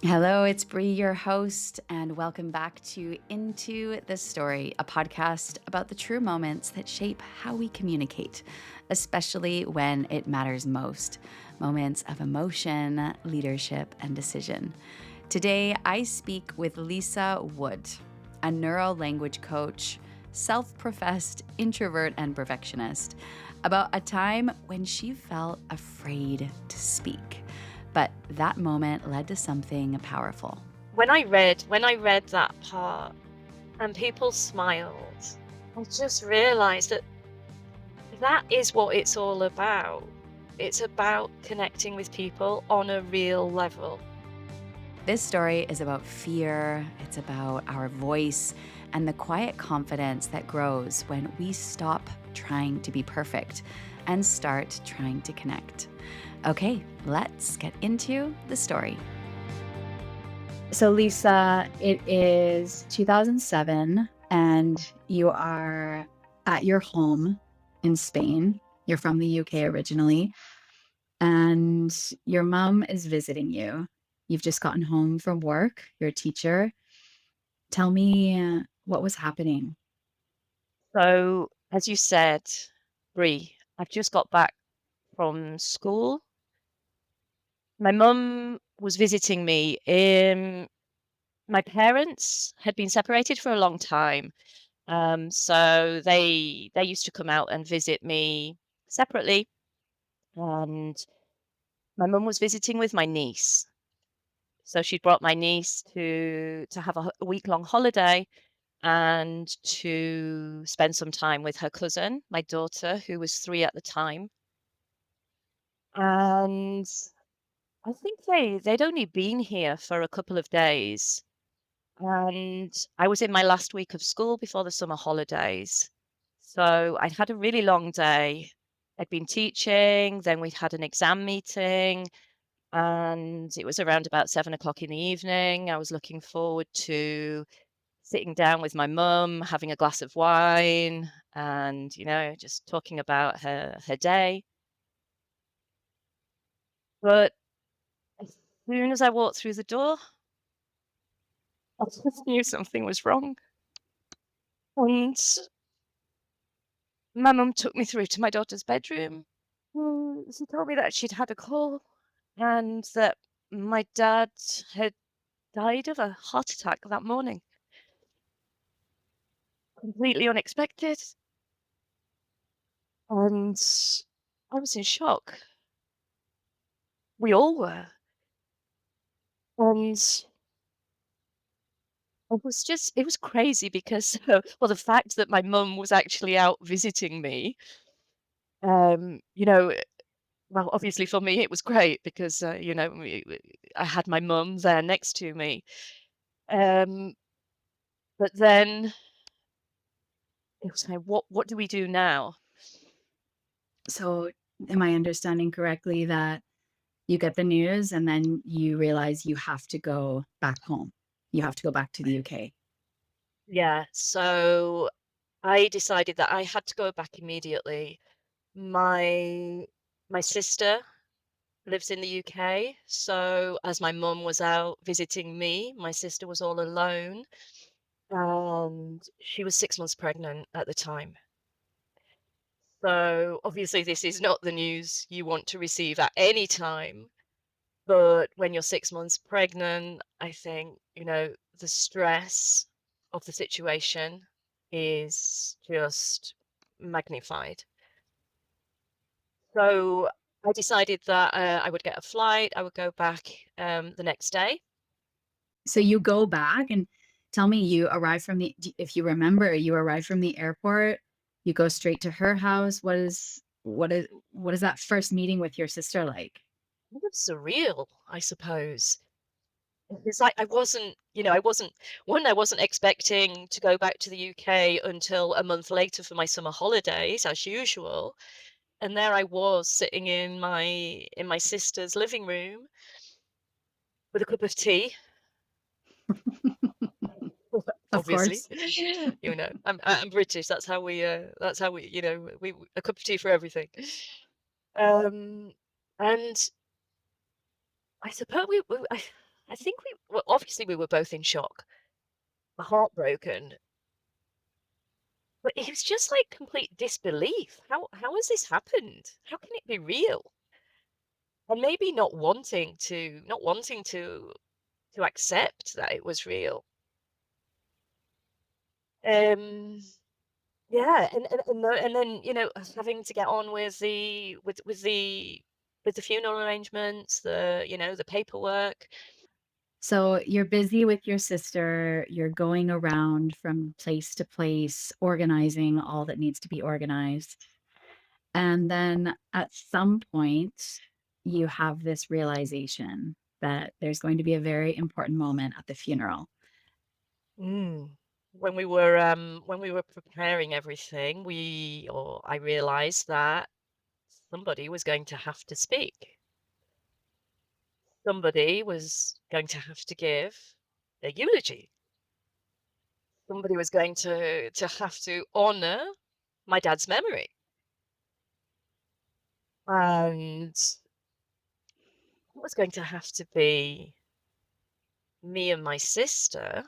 Hello, it's Bree, your host, and welcome back to Into the Story, a podcast about the true moments that shape how we communicate, especially when it matters most moments of emotion, leadership, and decision. Today, I speak with Lisa Wood, a neuro language coach, self professed introvert and perfectionist, about a time when she felt afraid to speak. But that moment led to something powerful. When I read that part and people smiled, I just realized that that is what it's all about. It's about connecting with people on a real level. This story is about fear, it's about our voice, and the quiet confidence that grows when we stop trying to be perfect and start trying to connect. Okay, let's get into the story. So, Lisa, it is 2007, and you are at your home in Spain. You're from the UK originally, and your mom is visiting you. You've just gotten home from work, you're a teacher. Tell me what was happening. So, as you said, Bree, I've just got back from school. My mum was visiting me. My parents had been separated for a long time. So they used to come out and visit me separately, and my mum was visiting with my niece. So she'd brought my niece to have a week-long holiday and to spend some time with her cousin, my daughter, who was 3 at the time. And I think they'd only been here for a couple of days, and I was in my last week of school before the summer holidays. So I'd had a really long day. I'd been teaching, then we'd had an exam meeting, and it was around about 7 o'clock in the evening. I was looking forward to sitting down with my mum, having a glass of wine, and just talking about her day. But as soon as I walked through the door, I just knew something was wrong. And my mum took me through to my daughter's bedroom. She told me that she'd had a call and that my dad had died of a heart attack that morning. Completely unexpected. And I was in shock. We all were. And it was crazy because, well, the fact that my mum was actually out visiting me, um, you know, well, obviously for me it was great because, I had my mum there next to me. Um, but then it was like, what do we do now? So, am I understanding correctly that you get the news and then you realize you have to go back home? You have to go back to the UK. Yeah, so I decided that I had to go back immediately. My my sister lives in the UK, so as my mum was out visiting me, my sister was all alone, and she was 6 months pregnant at the time. So, obviously, this is not the news you want to receive at any time, but when you're 6 months pregnant, I think, the stress of the situation is just magnified. So, I decided that, I would get a flight, I would go back, the next day. So you go back and tell me you arrive from if you remember, you arrive from the airport, you go straight to her house. What is that first meeting with your sister like? Kind of surreal, I suppose. It's like I wasn't expecting to go back to the UK until a month later for my summer holidays, as usual. And there I was sitting in my sister's living room with a cup of tea, Of obviously. course. I'm British. That's how we we a cup of tea for everything. Um, and I suppose I think well, obviously we were both in shock, heartbroken, but it was just like complete disbelief. How has this happened? How can it be real? And maybe not wanting to accept that it was real. Um, yeah, and then us having to get on with the funeral arrangements, the paperwork. So you're busy with your sister, you're going around from place to place, organizing all that needs to be organized. And then at some point, you have this realization that there's going to be a very important moment at the funeral. Mm. When we were preparing everything, or I realized that somebody was going to have to speak. Somebody was going to have to give a eulogy. Somebody was going to have to honor my dad's memory. And it was going to have to be me and my sister.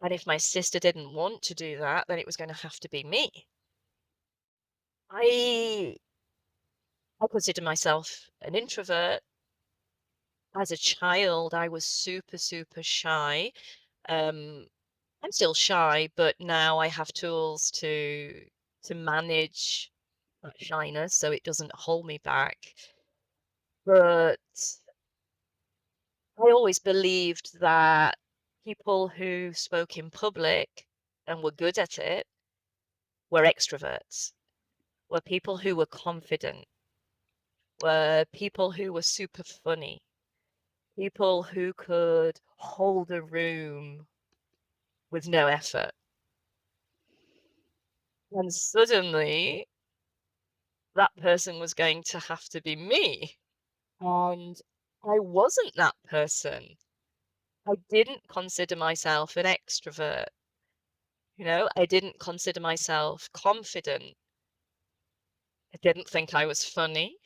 And if my sister didn't want to do that, then it was going to have to be me. I I consider myself an introvert. As a child, I was super, super shy. Um, I'm still shy, but now I have tools to manage that shyness so it doesn't hold me back. But I always believed that people who spoke in public and were good at it were extroverts, were people who were confident, were people who were super funny, people who could hold a room with no effort. And suddenly, that person was going to have to be me. And I wasn't that person. I didn't consider myself an extrovert. I didn't consider myself confident. I didn't think I was funny.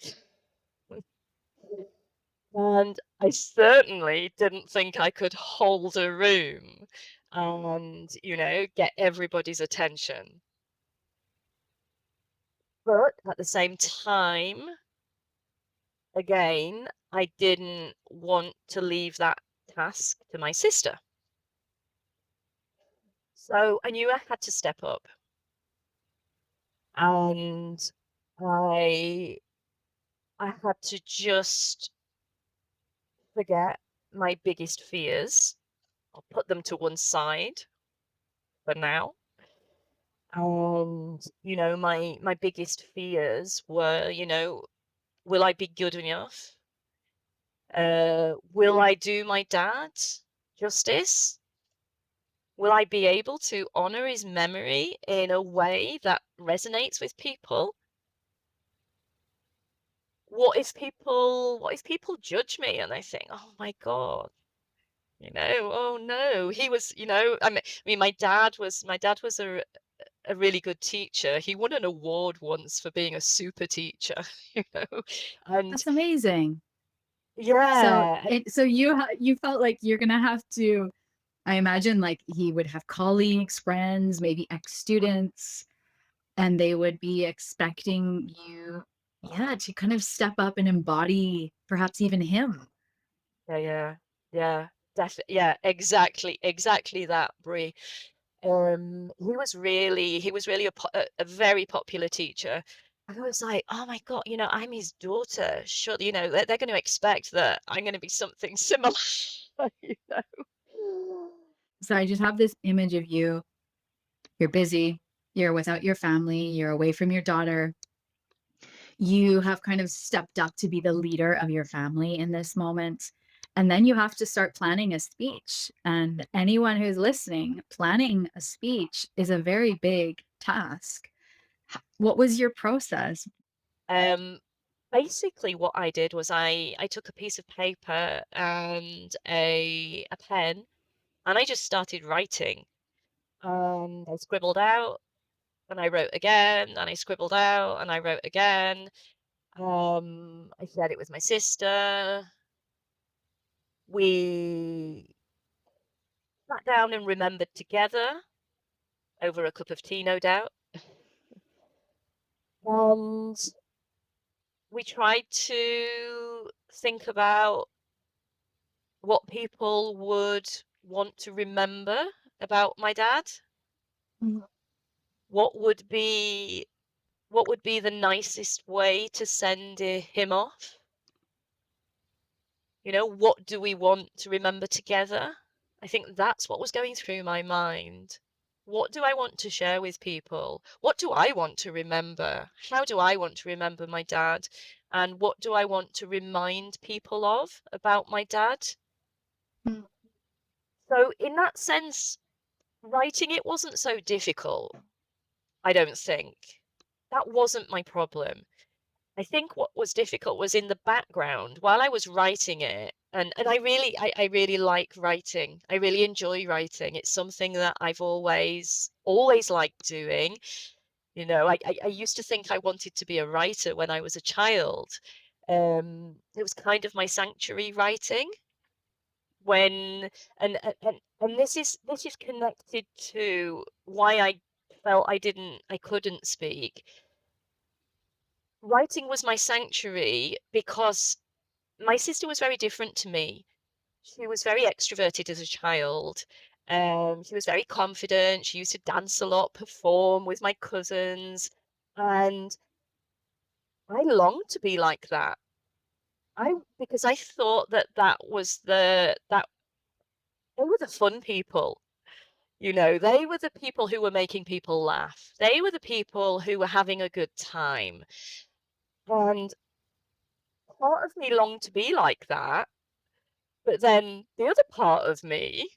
And I certainly didn't think I could hold a room and, get everybody's attention. But at the same time, again, I didn't want to leave that task to my sister. So I knew I had to step up. And I I had to just forget my biggest fears. I'll put them to one side for now. And, my biggest fears were, will I be good enough? Will I do my dad justice? Will I be able to honor his memory in a way that resonates with people? What if people judge me and they think, "Oh my God, oh no, he was, I mean, my dad was a really good teacher. He won an award once for being a super teacher, you know, and That's amazing. So yeah, you felt like you're gonna have to, I imagine, like, he would have colleagues, friends, maybe ex-students, and they would be expecting you, yeah, to kind of step up and embody perhaps even him. yeah, yeah, yeah, yeah, exactly that, Brie. He was really a very popular teacher. And I was like, "Oh my God, I'm his daughter. Surely, they're going to expect that I'm going to be something similar." you know? So I just have this image of you, you're busy, you're without your family, you're away from your daughter. You have kind of stepped up to be the leader of your family in this moment. And then you have to start planning a speech. And anyone who's listening, planning a speech is a very big task. What was your process? Um, Basically, what I did was I took a piece of paper and a pen, and I just started writing. And I scribbled out, and I wrote again, and I scribbled out, and I wrote again. I said it was my sister. We sat down and remembered together over a cup of tea, no doubt. And we tried to think about what people would want to remember about my dad. Mm. What would be what would be the nicest way to send him off? You know, what do we want to remember together? I think that's what was going through my mind. What do I want to share with people? What do I want to remember? How do I want to remember my dad? And what do I want to remind people of about my dad? Mm. So, in that sense, writing it wasn't so difficult, I don't think. That wasn't my problem. I think what was difficult was in the background while I was writing it, and I really like writing. I really enjoy writing. It's something that I've always liked doing. You know, I used to think I wanted to be a writer when I was a child. It was kind of my sanctuary writing when and this is connected to why I felt I couldn't speak. Writing was my sanctuary because my sister was very different to me. She was very extroverted as a child. She was very confident. She used to dance a lot, perform with my cousins, and I longed to be like that. I because I thought that that they were the fun people. You know, they were the people who were making people laugh. They were the people who were having a good time. And part of me longed to be like that. But then the other part of me,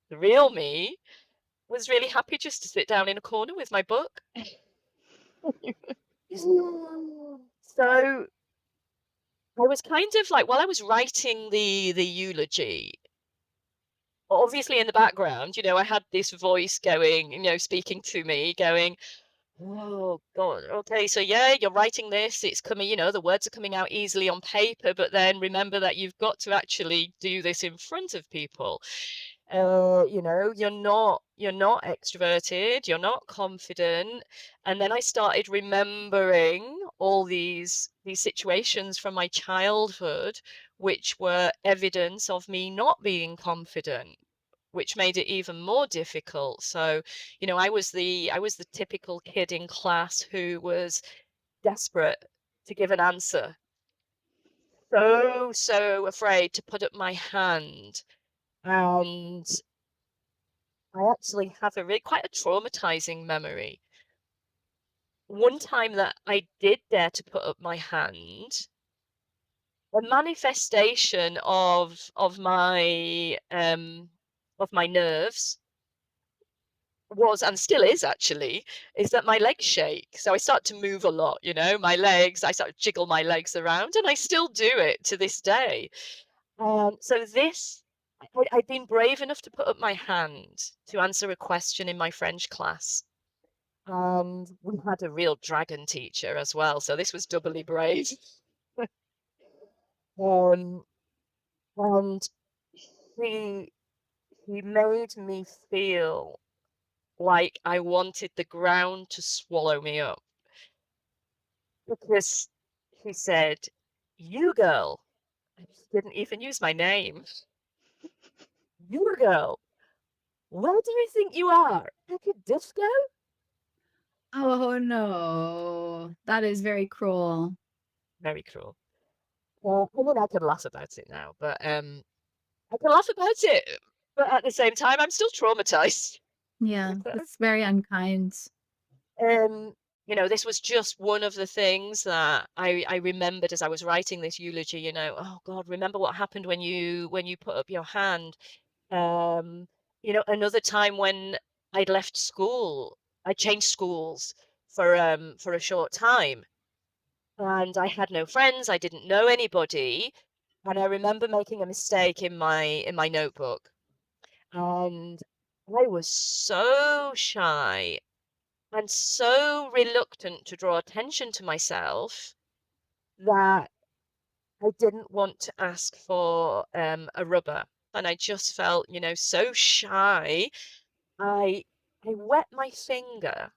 the real me, was really happy just to sit down in a corner with my book. So I was kind of like, while I was writing the eulogy, obviously in the background, you know, I had this voice going, you know, speaking to me, going, "Oh God, okay, so yeah, you're writing this. It's coming, you know, the words are coming out easily on paper, but then remember that you've got to actually do this in front of people. You know, you're not extroverted, you're not confident." And then I started remembering all these situations from my childhood, which were evidence of me not being confident, which made it even more difficult. So, you know, I was the typical kid in class who was desperate to give an answer, so afraid to put up my hand. And I actually have quite a traumatizing memory. One time that I did dare to put up my hand, a manifestation of my nerves was, and still is actually, is that my legs shake. So I start to move a lot, you know, my legs, I start to jiggle my legs around, and I still do it to this day. So I'd been brave enough to put up my hand to answer a question in my French class. And we had a real dragon teacher as well, so this was doubly brave. Um, and he he made me feel like I wanted the ground to swallow me up because he said, "You girl," I just didn't even use my name. "You girl, where do you think you are? Like a disco?" Oh no, that is very cruel. Very cruel. Well, I mean, I can laugh about it now, but I can laugh about it, but at the same time, I'm still traumatized. Yeah, that's very unkind. Um, you know, this was just one of the things that I remembered as I was writing this eulogy. You know, oh God, remember what happened when you put up your hand. Um, you know, another time when I'd left school, I changed schools for a short time, and I had no friends. I didn't know anybody, and I remember making a mistake in my notebook, and I was so shy and so reluctant to draw attention to myself that I didn't want to ask for, a rubber, and I just felt, so shy. I I wet my finger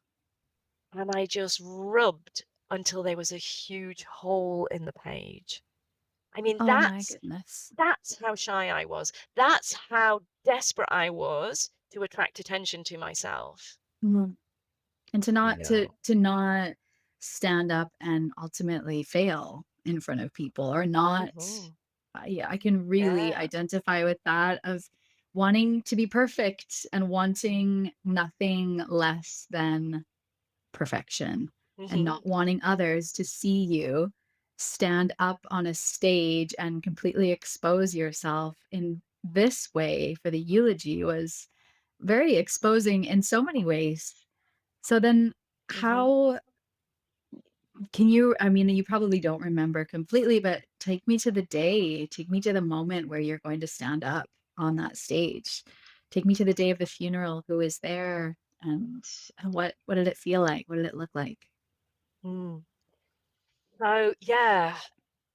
and I just rubbed until there was a huge hole in the page. I mean, Oh my goodness. that's how shy I was. That's how desperate I was to attract attention to myself. Mhm. And to You not know? to not stand up and ultimately fail in front of people or not Mhm. yeah, I can really Yeah. identify with that of wanting to be perfect and wanting nothing less than perfection and Mhm. not wanting others to see you stand up on a stage and completely expose yourself in this way for the eulogy was very exposing in so many ways. So then Mhm. how can you I mean, you probably don't remember completely, but take me to the day, take me to the moment where you're going to stand up on that stage. Take me to the day of the funeral, who was there, and what did it feel like? What did it look like? Mm. So, yeah,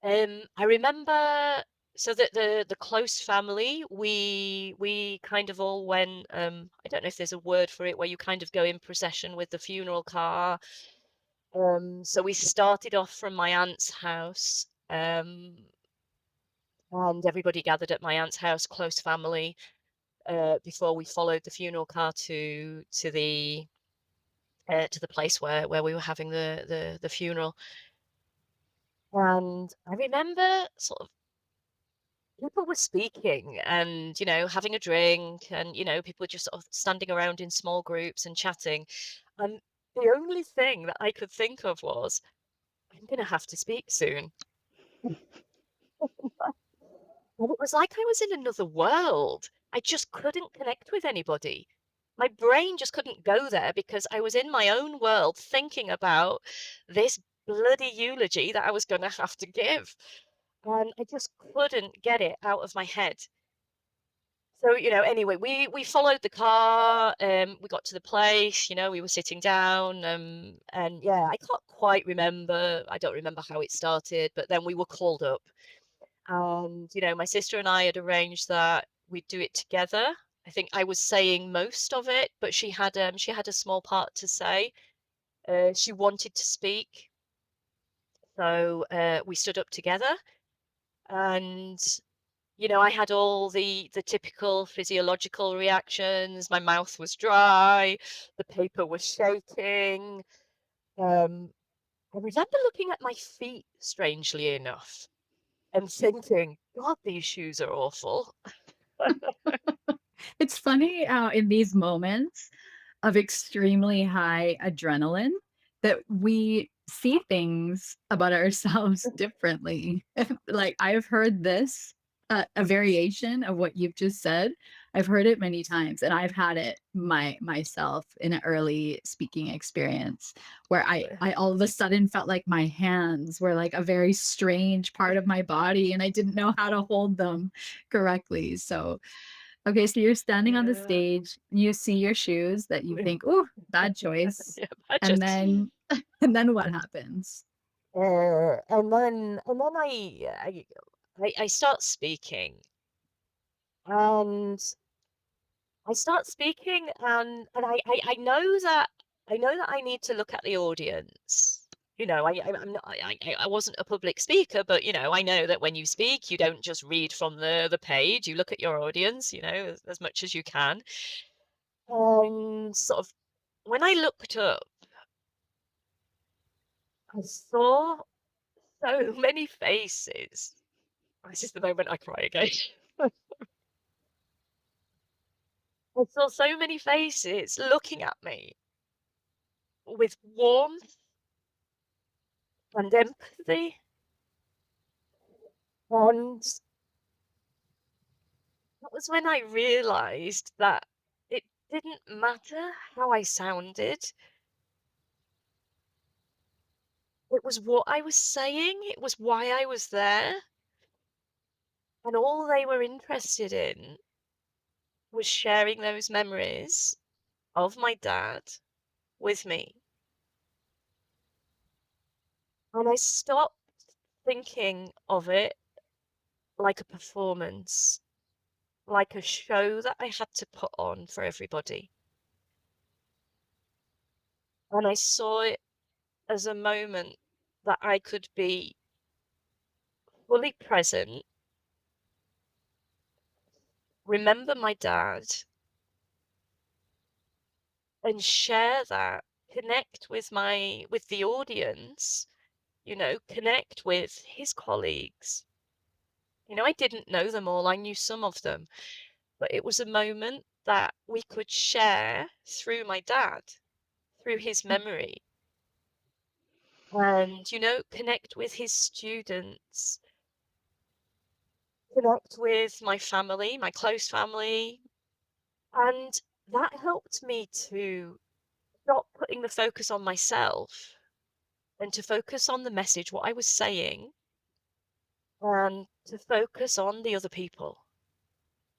I remember so that the close family, we kind of all went, I don't know if there's a word for it, where you kind of go in procession with the funeral car. So we started off from my aunt's house, and everybody gathered at my aunt's house, close family, before we followed the funeral car to the place where we were having the funeral. And I remember sort of people were speaking and, having a drink and, people just sort of standing around in small groups and chatting. And the only thing that I could think of was, I'm going to have to speak soon. And it was like I was in another world. I just couldn't connect with anybody. My brain just couldn't go there because I was in my own world thinking about this bloody eulogy that I was going to have to give. And I just couldn't get it out of my head. So, anyway, we followed the car, we got to the place, we were sitting down, and yeah, I can't quite remember. I don't remember how it started, but then we were called up. And, my sister and I had arranged that we'd do it together. I think I was saying most of it, but she had a small part to say. She wanted to speak, so we stood up together. And I had all the typical physiological reactions. My mouth was dry, the paper was shaking. Um, I remember looking at my feet, strangely enough, and thinking, God, these shoes are awful. It's funny how in these moments of extremely high adrenaline that we see things about ourselves differently. Like, I've heard this, a variation of what you've just said. I've heard it many times, and I've had it myself in an early speaking experience where I all of a sudden felt like my hands were like a very strange part of my body, and I didn't know how to hold them correctly. So okay, so you're standing on the Yeah. stage, you see your shoes that you think, "Ooh, bad choice." Yeah, And imagine. then and then what happens? And then I start speaking, and I know that I need to look at the audience. I'm not, I wasn't a public speaker, but I know that when you speak, you don't just read from the page. You look at your audience, as much as you can. And sort of when I looked up, I saw so many faces. This is the moment I cry again. I saw so many faces looking at me with warmth and empathy. And that was when I realized that it didn't matter how I sounded. It was what I was saying. It was why I was there. And all they were interested in was sharing those memories of my dad with me. And I stopped. thinking of it like a performance, like a show that I had to put on for everybody. And I saw it as a moment that I could be fully present, remember my dad, and share that, connect with the audience, connect with his colleagues. I didn't know them all, I knew some of them, but it was a moment that we could share through my dad, through his memory, and, connect with his students, connect with my family, my close family, and that helped me to stop putting the focus on myself and to focus on the message, what I was saying, and to focus on the other people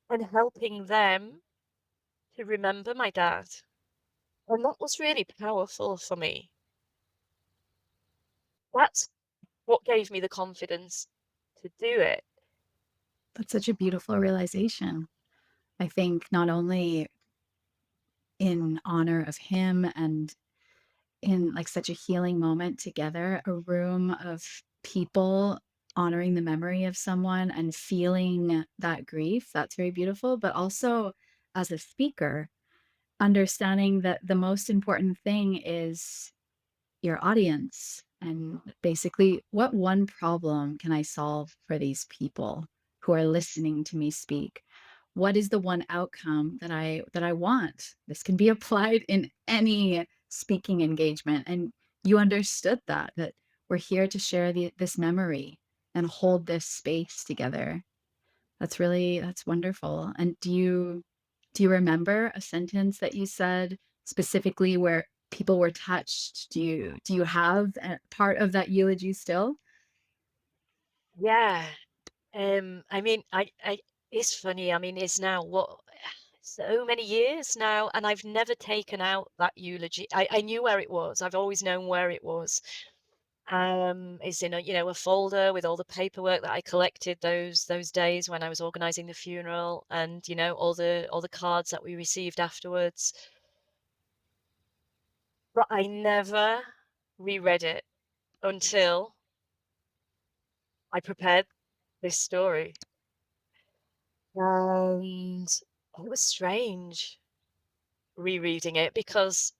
and helping them to remember my dad. And that was really powerful for me. That's what gave me the confidence to do it. That's such a beautiful realization. I think not only in honor of him and in like such a healing moment together, a room of people honoring the memory of someone and feeling that grief, that's very beautiful. But also as a speaker, understanding that the most important thing is your audience and basically what one problem can I solve for these people who are listening to me speak? What is the one outcome that I want? This can be applied in any speaking engagement, and you understood that we're here to share this memory and hold this space together. That's wonderful. And do you remember a sentence that you said specifically where people were touched? Do you have a part of that eulogy still? Yeah. I mean, it's funny. I mean, it's now what, so many years now, and I've never taken out that eulogy. I knew where it was. I've always known where it was. It's in a folder with all the paperwork that I collected those days when I was organizing the funeral, and all the cards that we received afterwards. But I never reread it until I prepared this story. And it was strange rereading it because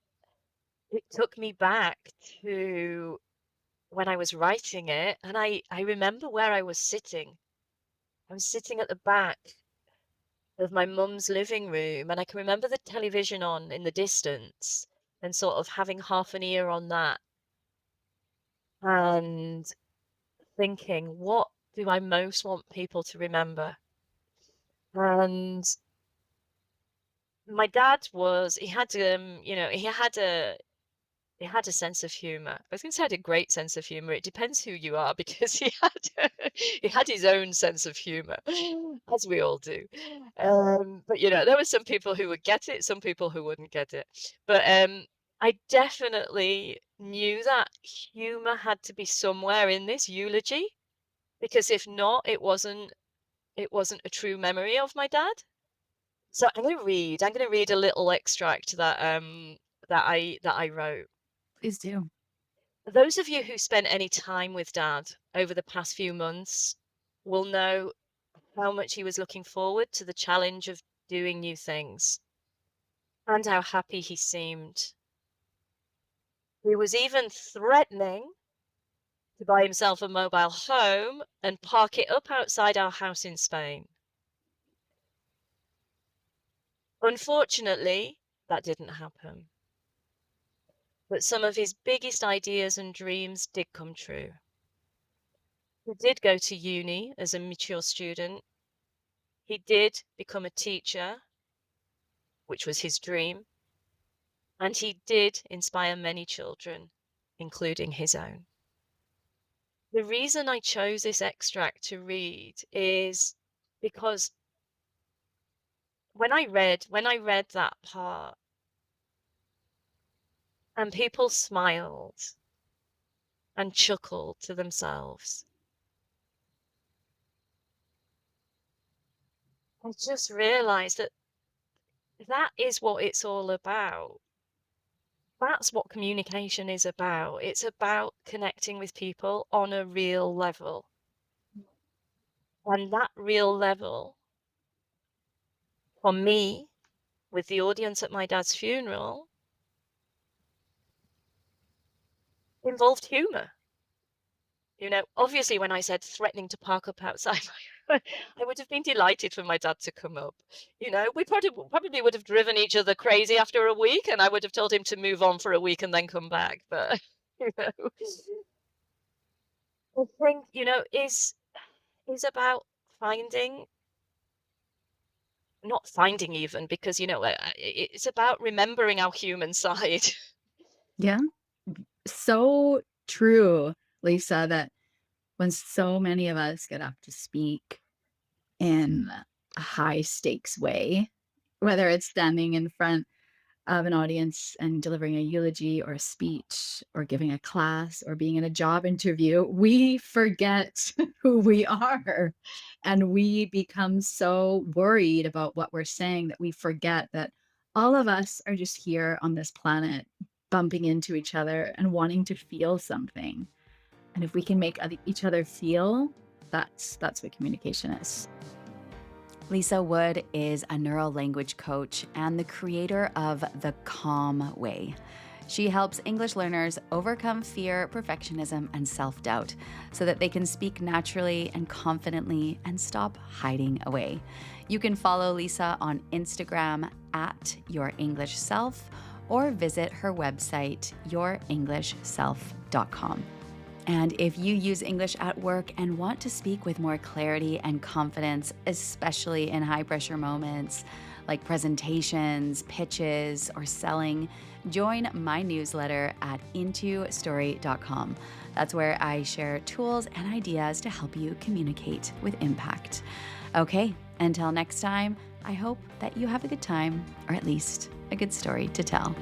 it took me back to when I was writing it, and I remember where I was sitting. I was sitting at the back of my mum's living room, and I can remember the television on in the distance and sort of having half an ear on that and thinking, what do I most want people to remember? And my dad he had a sense of humor. I was gonna say had a great sense of humor. It depends who you are because he had his own sense of humor, as we all do. But there were some people who would get it, some people who wouldn't get it. But I definitely knew that humor had to be somewhere in this eulogy because if not, it wasn't a true memory of my dad. So I'm gonna read a little extract that I wrote. Please do. Those of you who spent any time with Dad over the past few months will know how much he was looking forward to the challenge of doing new things and how happy he seemed. He was even threatening to buy himself a mobile home and park it up outside our house in Spain. Unfortunately, that didn't happen. But some of his biggest ideas and dreams did come true. He did go to uni as a mature student. He did become a teacher, which was his dream, and he did inspire many children, including his own. The reason I chose this extract to read is because when I read that part and people smiled and chuckled to themselves, I just realized that that is what it's all about. That's what communication is about. It's about connecting with people on a real level. And that real level, for me, with the audience at my dad's funeral, involved humor. Obviously, when I said threatening to park up outside I would have been delighted for my dad to come up. We probably would have driven each other crazy after a week, and I would have told him to move on for a week and then come back. But you know, I think is about finding, not finding even, because it's about remembering our human side. Yeah. So true, Lisa, that when so many of us get up to speak in a high stakes way, whether it's standing in front of an audience and delivering a eulogy or a speech or giving a class or being in a job interview, we forget who we are. And we become so worried about what we're saying that we forget that all of us are just here on this planet, bumping into each other and wanting to feel something. And if we can make each other feel, that's what communication is. Lisa Wood is a neuro language coach and the creator of The Calm Way. She helps English learners overcome fear, perfectionism, and self-doubt so that they can speak naturally and confidently and stop hiding away. You can follow Lisa on Instagram at Your English Self or visit her website, yourenglishself.com. And if you use English at work and want to speak with more clarity and confidence, especially in high pressure moments like presentations, pitches, or selling, join my newsletter at intostory.com. That's where I share tools and ideas to help you communicate with impact. Okay, until next time, I hope that you have a good time, or at least a good story to tell.